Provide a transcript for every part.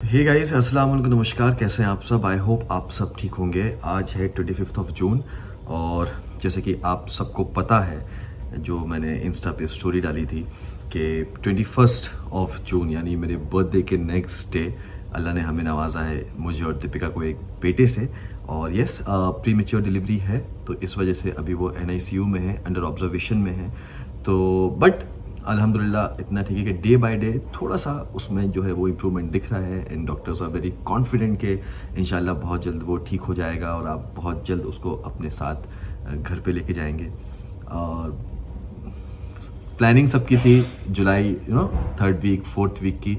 Hey guys, अस्सलाम वालेकुम, नमस्कार। कैसे हैं आप सब? आई होप आप सब ठीक होंगे। आज है 25 जून और जैसे कि आप सबको पता है, जो मैंने इंस्टा पे स्टोरी डाली थी कि 21 जून यानी मेरे बर्थडे के नेक्स्ट डे अल्लाह ने हमें नवाजा है, मुझे और दीपिका को, एक बेटे से। और यस, प्री मेच्योर डिलीवरी है, तो इस वजह से अभी वो NICU में है, अंडर ऑब्जर्वेशन में है। तो बट अल्हम्दुलिल्लाह इतना ठीक है कि डे बाय डे थोड़ा सा उसमें जो है वो इम्प्रूवमेंट दिख रहा है and doctors are very confident कि इंशाल्लाह बहुत जल्द वो ठीक हो जाएगा और आप बहुत जल्द उसको अपने साथ घर पे लेके जाएंगे। और प्लानिंग सबकी थी जुलाई 3rd वीक 4th वीक की,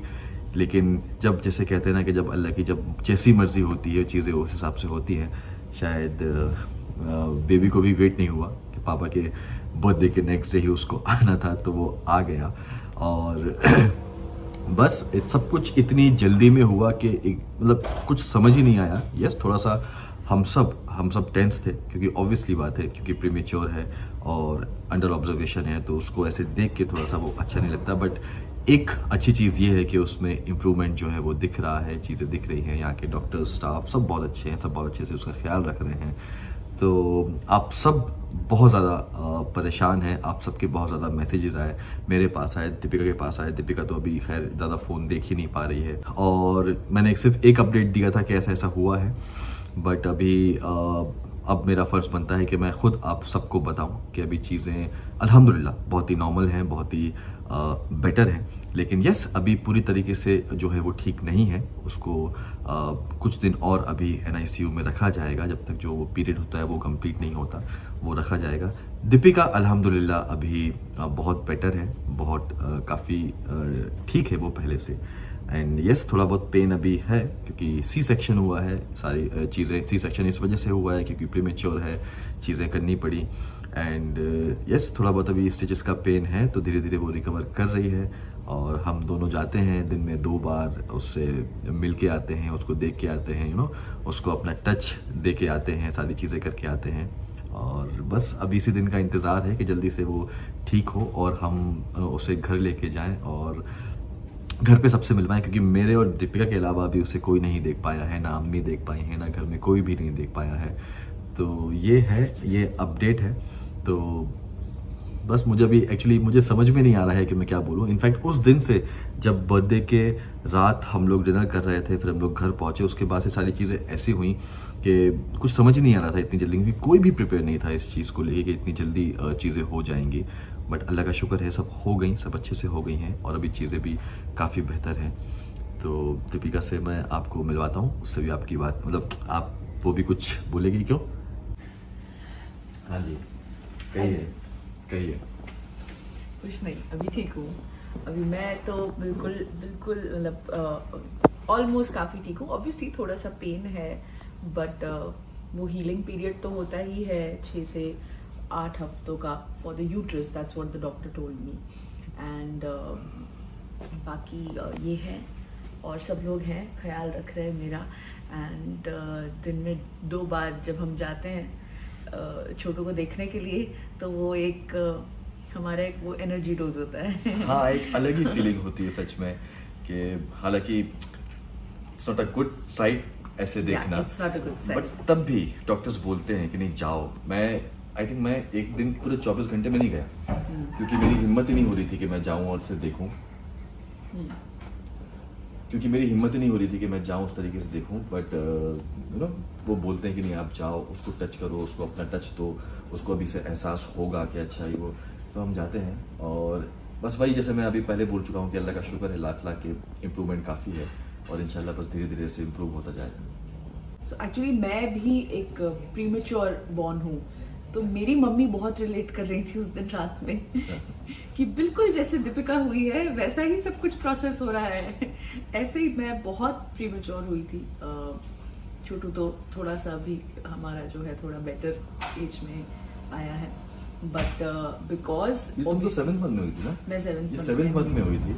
लेकिन जब जैसे कहते हैं ना कि जब अल्लाह की जब जैसी मर्ज़ी होती है चीज़ें उस हिसाब से होती हैं। शायद बेबी को भी वेट नहीं हुआ कि पापा के बर्थडे के नेक्स्ट डे ही उसको आना था, तो वो आ गया। और बस सब कुछ इतनी जल्दी में हुआ कि मतलब कुछ समझ ही नहीं आया। यस, थोड़ा सा हम सब टेंस थे, क्योंकि ऑब्वियसली बात है, क्योंकि प्रीमेच्योर है और अंडर ऑब्जर्वेशन है, तो उसको ऐसे देख के थोड़ा सा वो अच्छा नहीं लगता। बट एक अच्छी चीज़ ये है कि उसमें इम्प्रूवमेंट जो है वो दिख रहा है, चीज़ें दिख रही हैं। यहाँ के डॉक्टर स्टाफ सब बहुत अच्छे हैं, सब बहुत अच्छे से उसका ख्याल रख रहे हैं। तो आप सब बहुत ज़्यादा परेशान हैं, आप सबके बहुत ज़्यादा मैसेजेस आए, मेरे पास आए, दीपिका के पास आए। दीपिका तो अभी खैर ज़्यादा फ़ोन देख ही नहीं पा रही है, और मैंने सिर्फ एक अपडेट दिया था कि ऐसा ऐसा हुआ है। बट अभी अब मेरा फ़र्ज़ बनता है कि मैं ख़ुद आप सबको बताऊं कि अभी चीज़ें अल्हम्दुलिल्लाह बहुत ही नॉर्मल हैं, बहुत ही बेटर हैं। लेकिन यस, अभी पूरी तरीके से जो है वो ठीक नहीं है। उसको कुछ दिन और अभी NICU में रखा जाएगा, जब तक जो वो पीरियड होता है वो कंप्लीट नहीं होता, वो रखा जाएगा। दीपिका अल्हम्दुलिल्लाह अभी बहुत बेटर है, बहुत काफ़ी ठीक है वो पहले से। एंड यस, थोड़ा बहुत पेन अभी है, क्योंकि सी सेक्शन हुआ है। सारी चीज़ें सी सेक्शन इस वजह से हुआ है क्योंकि प्रीमेच्योर है, चीज़ें करनी पड़ी। एंड यस, थोड़ा बहुत अभी स्टिचेस का पेन है, तो धीरे धीरे वो रिकवर कर रही है। और हम दोनों जाते हैं दिन में 2 बार, उससे मिल के आते हैं, उसको देख के आते हैं, उसको अपना टच दे के आते हैं, सारी चीज़ें करके आते हैं। और बस अभी इसी दिन का इंतज़ार है कि जल्दी से वो ठीक हो और हम उसे घर लेके जाएं और घर पे सबसे मिलवाएं, क्योंकि मेरे और दीपिका के अलावा अभी उसे कोई नहीं देख पाया है, ना अम्मी देख पाई हैं, ना घर में कोई भी नहीं देख पाया है। तो ये है, ये अपडेट है। तो बस मुझे अभी एक्चुअली मुझे समझ में नहीं आ रहा है कि मैं क्या बोलूँ। इनफैक्ट उस दिन से जब बर्थडे के रात हम लोग डिनर कर रहे थे, फिर हम लोग घर पहुँचे, उसके बाद से सारी चीज़ें ऐसी हुई कि कुछ समझ ही नहीं आ रहा था इतनी जल्दी, क्योंकि कोई भी प्रिपेयर नहीं था इस चीज़ को लेके कि इतनी जल्दी चीज़ें हो जाएंगी। बट अल्लाह का शुक्र है, सब हो गई, सब अच्छे से हो गई हैं और अभी चीज़ें भी काफ़ी बेहतर हैं। तो दीपिका से मैं आपको मिलवाता हूँ, उससे भी आपकी बात, मतलब आप वो भी कुछ बोलेगी क्यों? हाँ जी, कहिए। कुछ नहीं, अभी ठीक हूँ। अभी मैं तो बिल्कुल मतलब ऑलमोस्ट काफ़ी ठीक हूँ। ऑब्वियसली थोड़ा सा पेन है, बट वो हीलिंग पीरियड तो होता ही है 6 से 8 हफ्तों का for the uterus, that's what the doctor told me. And बाकी ये है, और सब लोग हैं, ख्याल रख रहे हैं मेरा। एंड दिन में 2 बार जब हम जाते हैं छोटू को देखने के लिए, तो वो एक हमारा एक वो एनर्जी डोज होता है। हाँ, एक अलग ही फीलिंग होती है सच में, कि हालांकि it's not a good site ऐसे देखना, it's not a good sight. But तब भी डॉक्टर्स बोलते हैं कि नहीं जाओ। आई थिंक मैं एक दिन पूरे 24 घंटे में नहीं गया, क्योंकि मेरी हिम्मत ही नहीं हो रही थी कि मैं जाऊं और उसे देखूं। क्योंकि मेरी हिम्मत ही नहीं हो रही थी कि मैं जाऊं उस तरीके से देखूं। बट वो बोलते हैं कि नहीं, आप जाओ, उसको टच करो, उसको अपना टच दो, उसको अभी से एहसास होगा कि अच्छा ही वो। तो हम जाते हैं, और बस वही, जैसे मैं अभी पहले बोल चुका हूँ कि अल्लाह का शुक्र है, लाख के इम्प्रूवमेंट काफ़ी है, और इंशाल्लाह बस धीरे धीरे से इम्प्रूव होता जाएगा। सो एक्चुअली मैं भी एक प्रीमेच्योर बॉर्न हूँ, तो मेरी मम्मी बहुत रिलेट कर रही थी उस दिन रात में कि बिल्कुल जैसे दीपिका हुई है वैसा ही सब कुछ प्रोसेस हो रहा है। ऐसे ही मैं बहुत प्रीमेच्योर हुई थी। छोटू तो थोड़ा सा भी हमारा जो है थोड़ा बेटर एज में आया है, बट बिकॉज 7th मंथ में हुई थी ना? मैं 7th मंथ में हुई थी,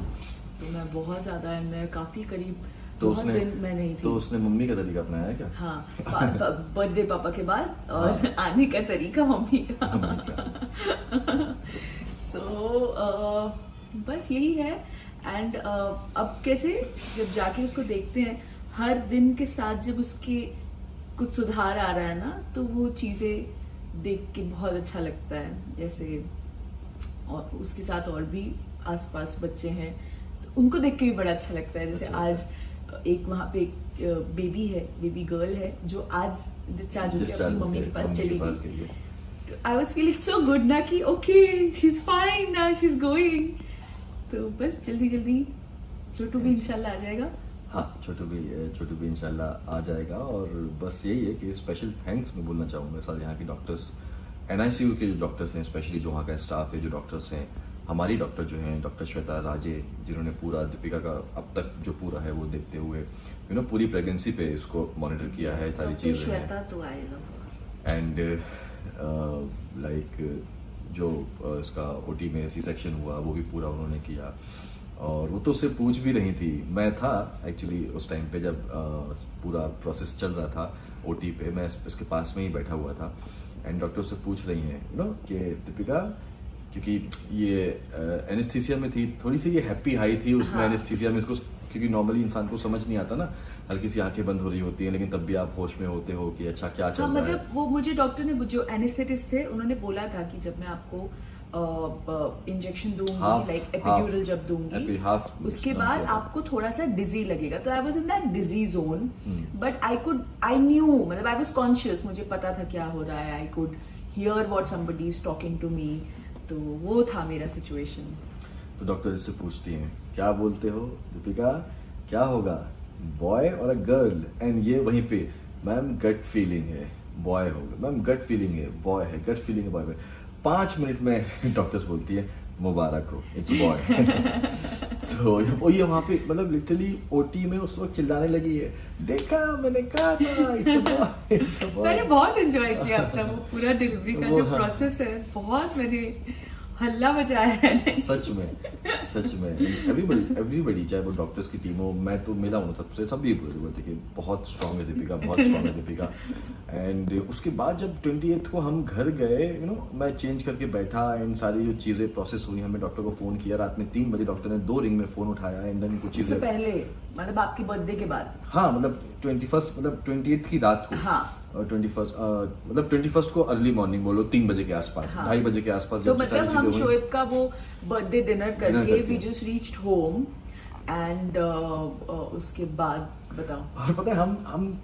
तो मैं बहुत ज्यादा, मैं काफी करीब, तो बहुत उसने दिन मैं नहीं थी। तो उसने मम्मी का तरीका अपनाया है क्या? हाँ, बर्थडे पापा के बाद, और आने का तरीका मम्मी का। सो बस यही है। एंड अब कैसे जब जाके उसको देखते हैं, हर दिन के साथ जब उसके कुछ सुधार आ रहा है ना, तो वो चीज़ें देख के बहुत अच्छा लगता है। जैसे और उसके साथ और भी आसपास बच्चे हैं, तो उनको देख के भी बड़ा अच्छा लगता है। जैसे आज एक वहाँ पे एक बेबी है, बेबी गर्ल है, जो आज डिस्चार्ज होकर अपनी मम्मी के पास चली गई। I was feeling so good ना कि ओके शी इज फाइन ना, शी इज गोइंग। तो बस जल्दी जल्दी छोटू भी इंशाल्लाह आ जाएगा। हाँ, छोटू भी इंशाल्लाह आ जाएगा। और बस यही है कि स्पेशल थैंक्स मैं बोलना चाहूँगा सारे यहाँ के डॉक्टर्स, NICU के जो डॉक्टर्स हैं, स्पेशली जो वहाँ का स्टाफ है, जो डॉक्टर्स हैं, हमारी डॉक्टर जो हैं, डॉक्टर श्वेता राजे, जिन्होंने पूरा दीपिका का अब तक जो पूरा है वो देखते हुए पूरी प्रेगनेंसी पे इसको मॉनिटर किया है, सारी चीज़ें श्वेता तो आएगा। एंड लाइक जो इसका OT में C-सेक्शन हुआ वो भी पूरा उन्होंने किया। और वो तो उससे पूछ भी रही थी, मैं था एक्चुअली उस टाइम पे जब पूरा प्रोसेस चल रहा था OT पे, मैं इसके पास में ही बैठा हुआ था। एंड डॉक्टर से पूछ रही हैं कि दीपिका, क्योंकि ये एनेस्थीसिया में थी, थोड़ी सी ये हैप्पी हाई थी उसमें। एनेस्थीसिया में इसको, क्योंकि नॉर्मली इंसान को समझ नहीं आता ना, हल्की सी आंखें बंद हो रही होती हैं, लेकिन तब भी आप होश में होते हो कि अच्छा क्या चल रहा है। मतलब वो मुझे डॉक्टर ने, जो एनेस्थेटिस्ट थे, उन्होंने बोला था कि जब मैं आपको इंजेक्शन दूंगी, लाइक एपिड्यूरल जब दूंगी, उसके बाद आपको थोड़ा सा डिजी लगेगा। तो I was in that dizzy zone, but I knew, मतलब आई वाज कॉन्शियस, मुझे पता था क्या हो रहा है। I could hear what somebody is talking to me. तो वो था मेरा सिचुएशन। तो डॉक्टर इससे पूछती हैं, क्या बोलते हो दीपिका, क्या होगा, बॉय और अ गर्ल? एंड ये वहीं पे, मैम गट फीलिंग है बॉय होगा, मैम गट फीलिंग है बॉय है, गट फीलिंग है बॉय है। 5 मिनट में डॉक्टर्स बोलती है मुबारक हो, इट्स बॉय। तो वो ये वहाँ पे मतलब लिटरली OT में उस वक्त चिल्लाने लगी है, देखा मैंने कहा था इट्स अ बॉय। मैंने बहुत एंजॉय किया अपना वो पूरा डिलीवरी का जो प्रोसेस है, बहुत मैंने हल्ला मचाया है। सच में एवरीबडी, चाहे वो डॉक्टर्स की टीम हो, मैं तो मिला हूँ सबसे, सभी बोल रहे थे कि बहुत स्ट्रांग है दीपिका, बहुत स्ट्रांग है दीपिका। एंड उसके बाद जब 28 को हम घर गए, मैं चेंज करके बैठा, एंड सारी जो चीज़ें प्रोसेस हुई, हमें डॉक्टर को फ़ोन किया रात में 3 बजे, डॉक्टर ने 2 रिंग में फ़ोन उठाया, एंड देन कुछ चीज़ें पहले, मतलब आपकी बर्थडे के बाद। हाँ, मतलब 21 मतलब 28 की रात को। हाँ। और 21 को अर्ली मॉर्निंग बोलो 3 बजे के आसपास, 2:30 बजे के आसपास। तो मतलब हम शोएब का वो बर्थडे डिनर करके we just reached home, and उसके बाद बताओ। और पता है हम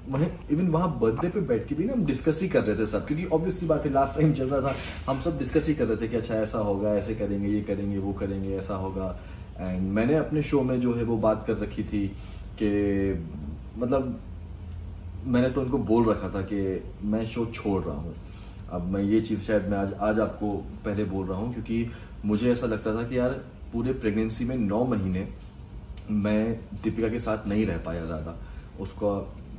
वहीं इवन वहाँ बर्थडे पे बैठ के भी ना हम डिस्कस ही कर रहे थे सब, क्योंकि ऑब्वियसली बात है लास्ट टाइम चल रहा था, हम सब डिस्कस ही कर रहे थे कि अच्छा ऐसा होगा, ऐसे करेंगे, ये करेंगे, वो करेंगे, ऐसा होगा। एंड मैंने अपने शो में जो है वो बात कर रखी थी कि मतलब मैंने तो उनको बोल रखा था कि मैं शो छोड़ रहा हूँ। अब मैं ये चीज़ शायद मैं आज आपको पहले बोल रहा हूँ, क्योंकि मुझे ऐसा लगता था कि यार पूरे प्रेगनेंसी में 9 महीने मैं दीपिका के साथ नहीं रह पाया ज़्यादा। उसको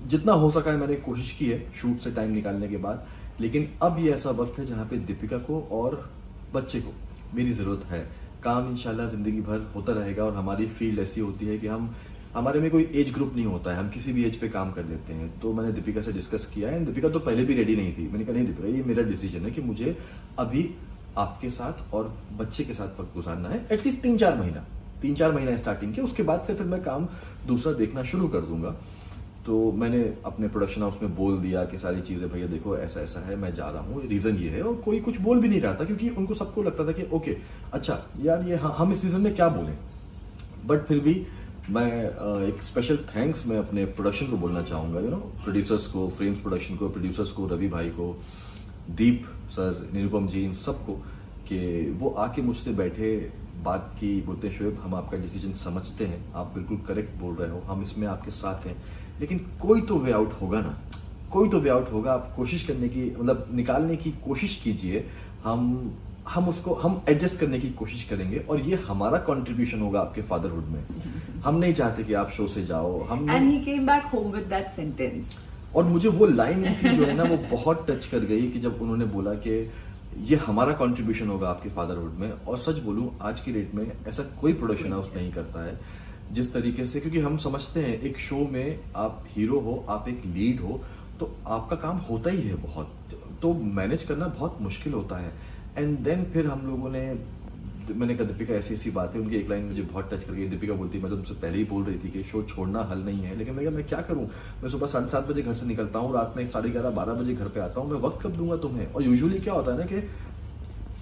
जितना हो सका है मैंने कोशिश की है शूट से टाइम निकालने के बाद, लेकिन अब ये ऐसा वक्त है जहाँ पे दीपिका को और बच्चे को मेरी ज़रूरत है। काम इंशाल्लाह ज़िंदगी भर होता रहेगा, और हमारी फील्ड ऐसी होती है कि हमारे में कोई एज ग्रुप नहीं होता है, हम किसी भी एज पे काम कर लेते हैं। तो मैंने दीपिका से डिस्कस किया है, दीपिका तो पहले भी रेडी नहीं थी। मैंने कहा नहीं दीपिका, ये मेरा डिसीजन है कि मुझे अभी आपके साथ और बच्चे के साथ वक्त गुजारना है, एटलीस्ट 3-4 महीना स्टार्टिंग के, उसके बाद से फिर मैं काम दूसरा देखना शुरू कर दूंगा। तो मैंने अपने प्रोडक्शन हाउस में बोल दिया कि सारी चीज़ें, भैया देखो ऐसा ऐसा है, मैं जा रहा हूँ, रीज़न ये है। और कोई कुछ बोल भी नहीं रहा था, क्योंकि उनको सबको लगता था कि ओके अच्छा यार ये हम इस रीज़न में क्या बोलें। बट फिर भी मैं एक स्पेशल थैंक्स मैं अपने प्रोडक्शन को बोलना चाहूँगा, प्रोड्यूसर्स को, फ्रेम्स प्रोडक्शन को, प्रोड्यूसर्स को, रवि भाई को, दीप सर, निरुपम जी, इन सबको, कि वो आके मुझसे बैठे, बात की, बोलते हैं शोएब हम आपका डिसीजन समझते हैं, आप बिल्कुल करेक्ट बोल रहे हो, हम इसमें आपके साथ हैं, लेकिन कोई तो वे आउट होगा ना, कोई तो वे आउट होगा। आप कोशिश करने की, मतलब निकालने की कोशिश कीजिए, हम उसको हम एडजस्ट करने की कोशिश करेंगे, और ये हमारा कंट्रीब्यूशन होगा आपके फादरहुड में। हम नहीं चाहते कि आप शो से जाओ। And he came back home with that sentence. और मुझे वो लाइन उनकी जो है ना वो बहुत टच कर गई, कि जब उन्होंने बोला कि ये हमारा कंट्रीब्यूशन होगा आपके फादरहुड में। और सच बोलूं आज की डेट में ऐसा कोई प्रोडक्शन हाउस नहीं करता है जिस तरीके से, क्योंकि हम समझते हैं एक शो में आप हीरो हो, आप एक लीड हो, तो आपका काम होता ही है बहुत, तो मैनेज करना बहुत मुश्किल होता है। एंड देन फिर हम लोगों ने मैंने कहा दीपिका ऐसी ऐसी बात है, उनकी एक लाइन मुझे बहुत टच कर गई। दीपिका बोलती मैं तो तुमसे पहले ही बोल रही थी कि शो छोड़ना हल नहीं है, लेकिन मैं कहा मैं क्या करूँ, मैं सुबह 7:30 बजे घर से निकलता हूँ, रात में 11:30-12 बजे घर पे आता हूँ, मैं वक्त कब दूंगा तुम्हें। और यूजुअली क्या होता है ना कि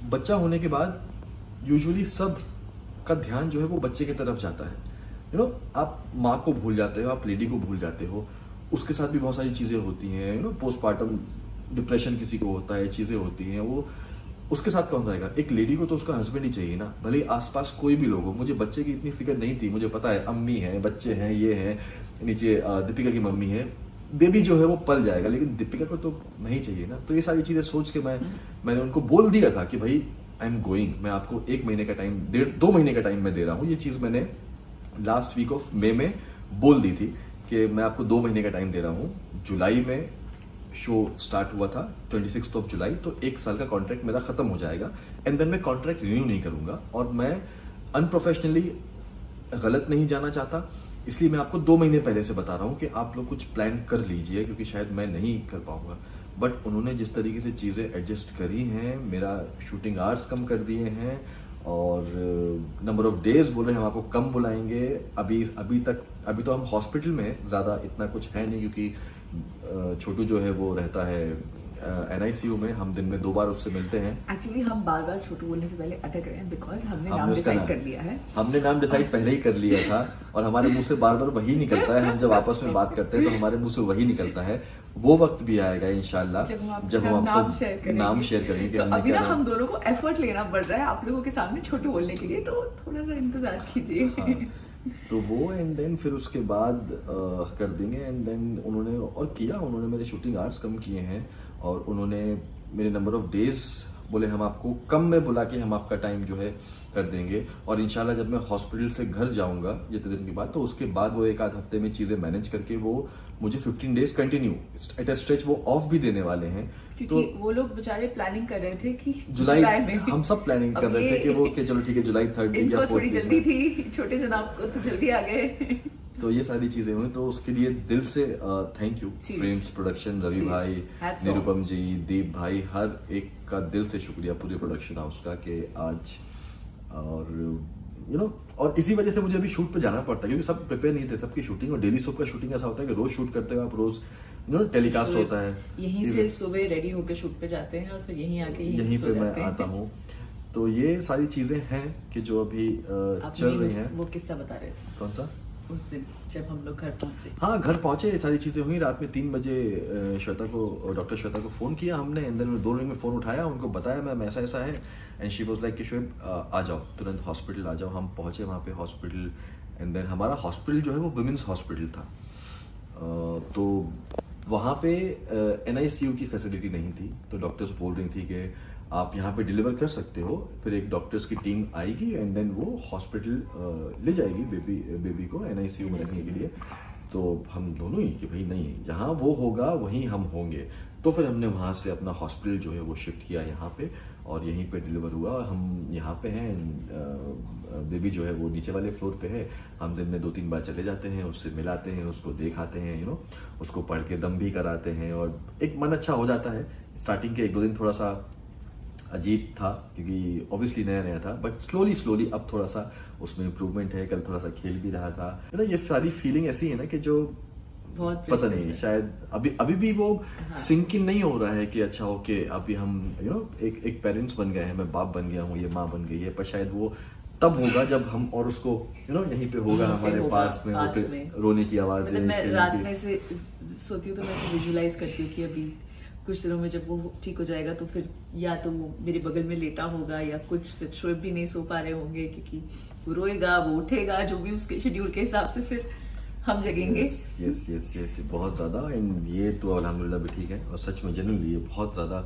बच्चा होने के बाद यूजुअली सब का ध्यान जो है वो बच्चे की तरफ जाता है। आप माँ को भूल जाते हो, आप लेडी को भूल जाते हो, उसके साथ भी बहुत सारी चीज़ें होती हैं। पोस्टमार्टम डिप्रेशन किसी को होता है, चीज़ें होती हैं, वो उसके साथ कौन रहेगा। एक लेडी को तो उसका हस्बैंड ही चाहिए ना, भले आसपास कोई भी लोग हो। मुझे बच्चे की इतनी फिक्र नहीं थी, मुझे पता है अम्मी है, बच्चे हैं, ये हैं, नीचे दीपिका की मम्मी है, बेबी जो है वो पल जाएगा, लेकिन दीपिका को तो नहीं चाहिए ना। तो ये सारी चीज़ें सोच के मैंने उनको बोल दिया था कि भाई आई एम गोइंग, मैं आपको 1 महीने का टाइम 2 महीने का टाइम मैं दे रहा हूँ। ये चीज़ मैंने लास्ट वीक ऑफ मई में बोल दी थी कि मैं आपको 2 महीने का टाइम दे रहा हूँ। जुलाई में शो स्टार्ट हुआ था 26 ऑफ जुलाई, तो 1 साल का कॉन्ट्रैक्ट मेरा खत्म हो जाएगा एंड देन मैं कॉन्ट्रैक्ट रिन्यू नहीं करूंगा। और मैं अनप्रोफेशनली गलत नहीं जाना चाहता, इसलिए मैं आपको 2 महीने पहले से बता रहा हूँ कि आप लोग कुछ प्लान कर लीजिए, क्योंकि शायद मैं नहीं कर पाऊंगा। बट उन्होंने जिस तरीके से चीज़ें एडजस्ट करी हैं, मेरा शूटिंग आवर्स कम कर दिए हैं और नंबर ऑफ डेज बोल रहे हैं हम आपको कम बुलाएंगे। अभी तो हम हॉस्पिटल में ज़्यादा इतना कुछ है नहीं, क्योंकि छोटू जो है वो रहता है NICU में, हम दिन में 2 बार उससे मिलते हैं। एक्चुअली हम बार बार छोटू बोलने से पहले अटक रहे हैं बिकॉज हमने नाम उसका डिसाइड कर लिया है। हमने नाम डिसाइड पहले ही कर लिया था और हमारे मुंह से बार बार वही निकलता है। हम जब आपस में बात करते हैं तो हमारे मुंह से वही निकलता है। वो वक्त भी आएगा इंशाल्लाह जब हम आपको नाम शेयर करेंगे। तो अभी ना हम दोनों को एफर्ट लेना पड़ रहा है आप लोगों के सामने छोटू बोलने के लिए, तो थोड़ा सा इंतजार कीजिए। हाँ, तो वो एंड देन फिर उसके बाद कर देंगे। एंड देन उन्होंने मेरे शूटिंग आवर्स कम किए हैं और उन्होंने मेरे नंबर ऑफ डेज बोले हम आपको कम में बुला के हम आपका टाइम जो है कर देंगे। और इंशाल्लाह जब मैं हॉस्पिटल से घर जाऊंगा जितने दिन के बाद, तो उसके बाद वो 1 आध हफ्ते में चीज़ें मैनेज करके वो मुझे 15 days continue at a stretch वो ऑफ भी देने वाले हैं। तो वो लोग बेचारे प्लानिंग कर रहे थे कि जुलाई में हम सब प्लानिंग कर रहे थे कि चलो ठीक है जुलाई 3rd या 4th थोड़ी जल्दी थी, छोटे जनाब को तो जल्दी आ गए। तो ये सारी चीजें हुई, तो उसके लिए दिल से thank you frames production, Ravi भाई, निरुपम जी, दीप भाई, हर एक का दिल से शुक्रिया पूरे प्रोडक्शन हाउस का कि आज और और इसी वजह से मुझे अभी शूट पे जाना पड़ता है, क्योंकि सब प्रिपेयर नहीं थे सबकी शूटिंग। और डेली सोप का शूटिंग ऐसा होता है कि रोज शूट करते हो आप, रोज टेलीकास्ट होता है, यहीं से सुबह रेडी होकर शूट पे जाते हैं और फिर यहीं आके यहीं पे मैं आता हूँ। तो ये सारी चीजें हैं कि जो अभी चल रही हैं। वो किस्सा बता रहे थे, कौन सा? उस दिन जब हम लोग घर पहुंचे। हाँ, घर पहुंचे, सारी चीज़ें हुई। रात में 3 बजे डॉक्टर श्वेता को फ़ोन किया हमने, एंड देन 2 रिंग में फ़ोन उठाया, उनको बताया मैम ऐसा ऐसा है, एंड शी वाज लाइक कि शोएब आ जाओ, तुरंत हॉस्पिटल आ जाओ। हम पहुंचे वहाँ पे हॉस्पिटल, एंड देन हमारा हॉस्पिटल जो है वो वुमेंस हॉस्पिटल था। तो वहाँ पे NICU की फैसिलिटी नहीं थी, तो डॉक्टर्स बोल रही थी कि आप यहाँ पे डिलीवर कर सकते हो, फिर एक डॉक्टर्स की टीम आएगी एंड देन वो हॉस्पिटल ले जाएगी बेबी को NICU में रखने के लिए। तो हम दोनों ही कि भाई नहीं, जहाँ वो होगा वहीं हम होंगे। तो फिर हमने वहाँ से अपना हॉस्पिटल जो है वो शिफ्ट किया यहाँ पे, और यहीं पे डिलीवर हुआ। हम यहाँ पे हैं, बेबी जो है वो नीचे वाले फ्लोर पे है। हम दिन में 2-3 बार चले जाते हैं, उससे मिलाते हैं, उसको देखाते हैं, उसको पढ़ के दम भी कराते हैं, और एक मन अच्छा हो जाता है। स्टार्टिंग के 1-2 दिन थोड़ा सा अजीब था, क्योंकि ऑब्वियसली नया नया था, बट स्लोली अब थोड़ा सा उसमें इम्प्रूवमेंट है। कल थोड़ा सा खेल भी रहा था, ये सारी फीलिंग ऐसी है ना कि जो बहुत पता नहीं, शायद अभी भी वो सिंक इन नहीं हो रहा है कि अच्छा ओके अभी हम एक पेरेंट्स बन गए हैं, मैं बाप बन गया हूँ, ये माँ बन गई है। पर शायद वो तब होगा जब हम और उसको यहीं पे होगा हमारे पास में रोने की आवाज। मैं रात में से सोती हूँ तो मैं विजुलाइज करती हूँ कि अभी कुछ दिनों में जब वो ठीक हो जाएगा तो फिर या तो वो मेरे बगल में लेटा होगा या कुछ, फिर शोएब भी नहीं सो पा रहे होंगे क्योंकि वो रोएगा, वो उठेगा, जो भी उसके शेड्यूल के हिसाब से फिर हम जगेंगे। यस बहुत ज्यादा। एंड ये तो अल्हम्दुलिल्लाह भी ठीक है, और सच में जेन्युइनली ये बहुत ज्यादा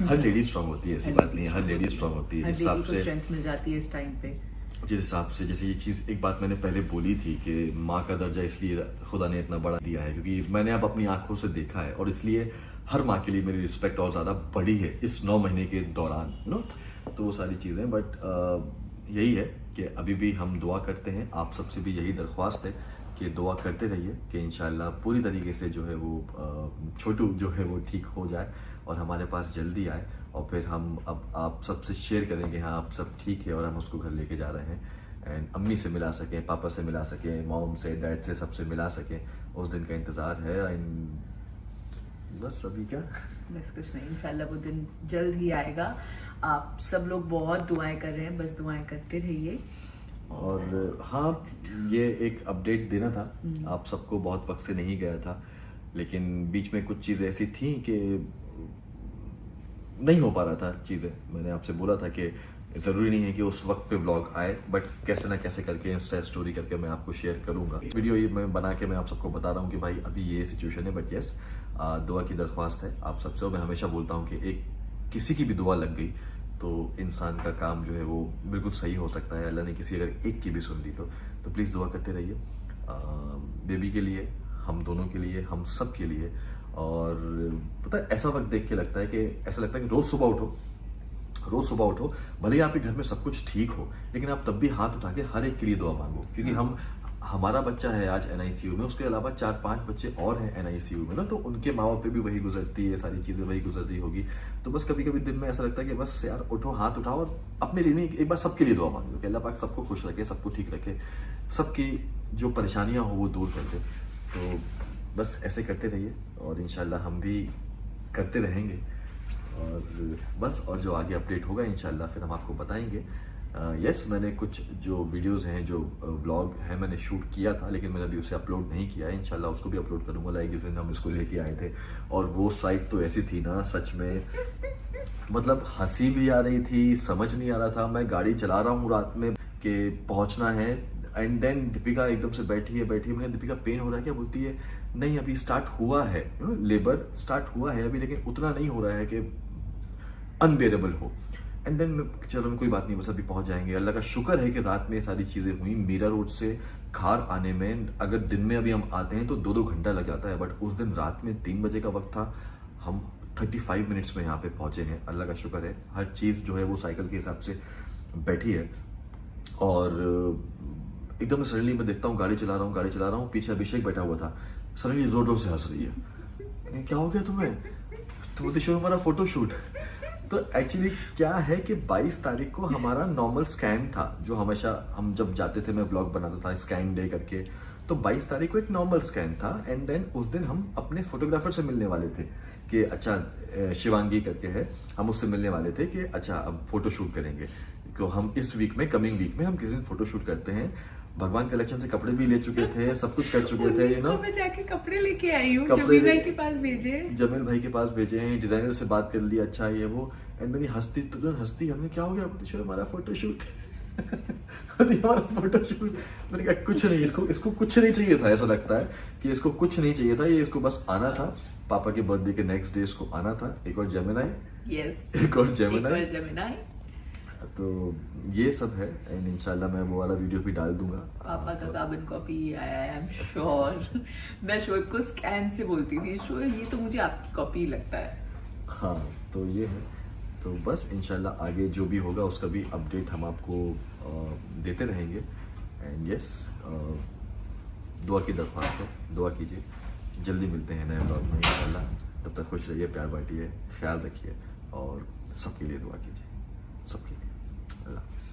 हर लेडी स्ट्रांग होती है, ऐसी बात नहीं है, हर लेडी स्ट्रांग होती है, हिसाब से स्ट्रेंथ मिल जाती है इस टाइम पे। जिस हिसाब से, जैसे ये चीज़ एक बात मैंने पहले बोली थी कि माँ का दर्जा इसलिए खुदा ने इतना बड़ा दिया है क्योंकि मैंने अब अपनी आंखों से देखा है, और इसलिए हर माँ के लिए मेरी रिस्पेक्ट और ज़्यादा बढ़ी है इस 9 महीने के दौरान। तो वो सारी चीज़ें, बट यही है कि अभी भी हम दुआ करते हैं। आप सबसे भी यही दरख्वास्त है कि दुआ करते रहिए कि इंशाल्लाह पूरी तरीके से जो है वो छोटू जो है वो ठीक हो जाए और हमारे पास जल्दी आए, और फिर हम अब आप सबसे शेयर करेंगे हाँ आप सब ठीक है और हम उसको घर लेके जा रहे हैं, एंड अम्मी से मिला सकें, पापा से मिला सकें, मॉम से, डैड से, सबसे मिला सकें। उस दिन का इंतज़ार है। एंड बस अभी क्या, बस कुछ नहीं, इंशाल्लाह वो दिन जल्द ही आएगा। आप सब लोग बहुत दुआएं कर रहे हैं, बस दुआएं करते रहिए। और हाँ ये एक अपडेट देना था, आप सबको बहुत वक्त से नहीं गया था, लेकिन बीच में कुछ चीज़ें ऐसी थी कि नहीं हो पा रहा था चीज़ें। मैंने आपसे बोला था कि ज़रूरी नहीं है कि उस वक्त पे व्लॉग आए, बट कैसे ना कैसे करके इंस्टा स्टोरी करके मैं आपको शेयर करूंगा। वीडियो ये मैं बना के मैं आप सबको बता रहा हूँ कि भाई अभी ये सिचुएशन है, बट यस दुआ की दरख्वास्त है आप सबसे। मैं हमेशा बोलता हूँ कि एक किसी की भी दुआ लग गई तो इंसान का काम जो है वो बिल्कुल सही हो सकता है। अल्लाह ने किसी अगर एक की भी सुन ली तो प्लीज़ दुआ करते रहिए बेबी के लिए, हम दोनों के लिए, हम सब के लिए। और पता है ऐसा वक्त देख के लगता है कि ऐसा लगता है कि रोज़ सुबह उठो, भले ही आपके घर में सब कुछ ठीक हो, लेकिन आप तब भी हाथ उठा के हर एक के लिए दुआ मांगो, क्योंकि हमारा बच्चा है आज NICU में, उसके अलावा 4-5 बच्चे और हैं NICU में ना, तो उनके माँ बाप पे भी वही गुजरती है, सारी चीज़ें वही गुजर रही होगी। तो बस कभी कभी दिन में ऐसा लगता है कि बस यार उठो, हाथ उठाओ और अपने लिए नहीं, एक बार सबके लिए दुआ मांगो कि अल्लाह पाक सबको खुश रखे, सबको ठीक रखे, सबकी जो परेशानियाँ हो वो दूर कर दे। तो बस ऐसे करते रहिए और इंशाल्लाह हम भी करते रहेंगे। और बस, और जो आगे अपडेट होगा इंशाल्लाह फिर हम आपको बताएंगे। यस मैंने कुछ जो वीडियोस हैं, जो व्लॉग है, मैंने शूट किया था, लेकिन मैंने अभी उसे अपलोड नहीं किया है। इंशाल्लाह उसको भी अपलोड करूंगा। लाइक जिस दिन हम इसको लेके आए थे, और वो साइड तो ऐसी थी ना, सच में मतलब हंसी भी आ रही थी, समझ नहीं आ रहा था। मैं गाड़ी चला रहा हूँ रात में कि पहुँचना है, एंड देन दीपिका एकदम से बैठी है। मैंने दीपिका पेन हो रहा है क्या? बोलती है नहीं अभी स्टार्ट हुआ है, लेबर स्टार्ट हुआ है अभी, लेकिन उतना नहीं हो रहा है कि अनबेरेबल हो। एंड देन चलो कोई बात नहीं, बस अभी पहुंच जाएंगे। अल्लाह का शुक्र है कि रात में सारी चीज़ें हुई। मीरा रोड से खार आने में अगर दिन में अभी हम आते हैं तो 2-2 घंटा लग जाता है, बट उस दिन रात में 3 बजे का वक्त था, हम 35 मिनट्स में यहाँ पे पहुंचे हैं। अल्लाह का शुक्र है, हर चीज़ जो है वो साइकिल के हिसाब से बैठी है। और एकदम सडनली मैं देखता हूँ गाड़ी चला रहा हूँ, पीछे अभिषेक बैठा हुआ था, सडनली जोर जोर से हंस रही है। क्या हो गया तुम्हें? तो बोलते शो हमारा फोटोशूट। तो एक्चुअली क्या है कि 22 तारीख को हमारा नॉर्मल स्कैन था, जो हमेशा हम जब जाते थे, मैं ब्लॉग बनाता था स्कैन डे करके, तो 22 तारीख को एक नॉर्मल स्कैन था। एंड देन उस दिन हम अपने फोटोग्राफर से मिलने वाले थे कि अच्छा शिवांगी करके है, हम उससे मिलने वाले थे कि अच्छा अब फोटोशूट करेंगे। तो हम इस वीक में, कमिंग वीक में हम किसी दिन फोटोशूट करते हैं। भगवान कलेक्शन से कपड़े भी ले चुके थे, सब कुछ कर चुके थे, मैं जाके कपड़े लेके आई हूँ, जमील भाई के पास भेजे हैं, डिजाइनर से बात कर लिया, अच्छा ये वो। एंड मैंने हंसती हमने क्या हो गया? बोलती हमारा फोटोशूट हमारा फोटोशूट। मैंने कहा कुछ नहीं, इसको कुछ नहीं चाहिए था। ऐसा लगता है कि इसको कुछ नहीं चाहिए था, ये इसको बस आना था, पापा के बर्थडे के नेक्स्ट डे इसको आना था। एक और जेमिनाई, एक और जेमिनाई। तो ये सब है, एंड इंशाल्लाह मैं वो वाला वीडियो भी डाल दूंगा। पापा का कार्बन कॉपी आया है, आई एम श्योर। मैं शोएब को स्कैन से बोलती थी, शोएब ये तो मुझे आपकी कॉपी लगता है। हाँ तो ये है, तो बस इंशाल्लाह आगे जो भी होगा उसका भी अपडेट हम आपको देते रहेंगे। एंड यस दुआ की दरख्वास्त है, दुआ कीजिए, जल्दी मिलते हैं नए ब्लॉग में इंशाल्लाह। तब तक खुश रहिए, प्यार बांटिए, ख्याल रखिए और सबके लिए दुआ कीजिए, सबके लिए। अल्लाह हाफ़िज़।